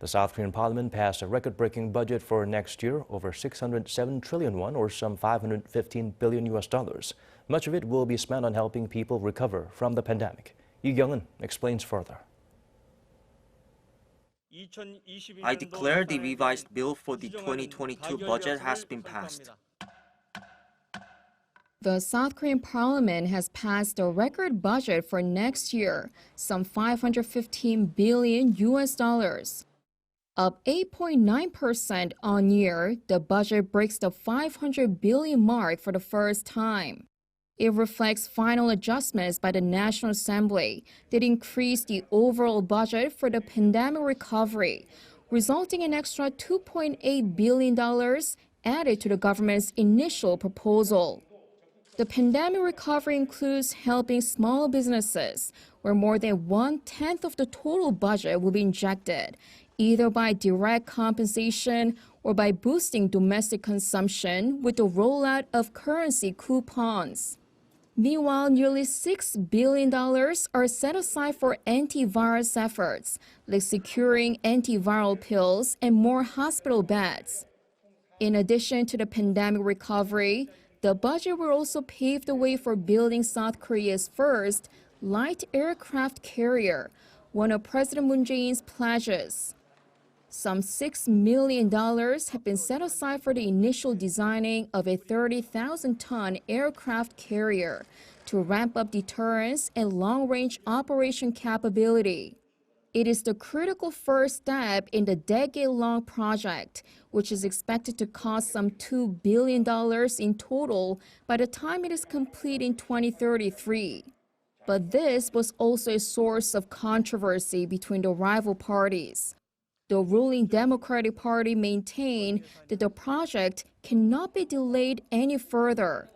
The South Korean parliament passed a record-breaking budget for next year, over 607 trillion won, or some 515 billion US dollars. Much of it will be spent on helping people recover from the pandemic. Lee Kyung-eun explains further. I declare the revised bill for the 2022 budget has been passed. The South Korean parliament has passed a record budget for next year, some 515 billion US dollars. Up 8.9% on year, the budget breaks the 500 billion mark for the first time. It reflects final adjustments by the National Assembly that increased the overall budget for the pandemic recovery, resulting in extra $2.8 billion added to the government's initial proposal. The pandemic recovery includes helping small businesses, where more than 1/10 of the total budget will be injected, either by direct compensation or by boosting domestic consumption with the rollout of currency coupons. Meanwhile, nearly $6 billion are set aside for antivirus efforts, like securing antiviral pills and more hospital beds. In addition to the pandemic recovery, the budget will also pave the way for building South Korea's first light aircraft carrier, one of President Moon Jae-in's pledges. Some $6 million have been set aside for the initial designing of a 30,000-ton aircraft carrier to ramp up deterrence and long-range operation capability. It is the critical first step in the decade-long project, which is expected to cost some $2 billion in total by the time it is complete in 2033. But this was also a source of controversy between the rival parties. The ruling Democratic Party maintained that the project cannot be delayed any further.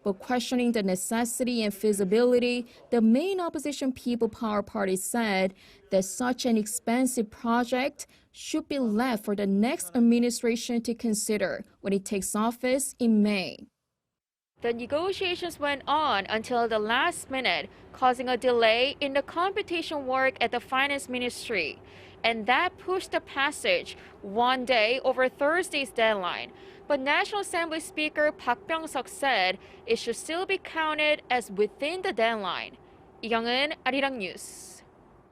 But questioning the necessity and feasibility, the main opposition People Power Party said that such an expensive project should be left for the next administration to consider when it takes office in May. The negotiations went on until the last minute, causing a delay in the computation work at the Finance Ministry. And that pushed the passage one day over Thursday's deadline. But National Assembly Speaker Park Byung-seok said it should still be counted as within the deadline. Lee Kyung-eun, Arirang News.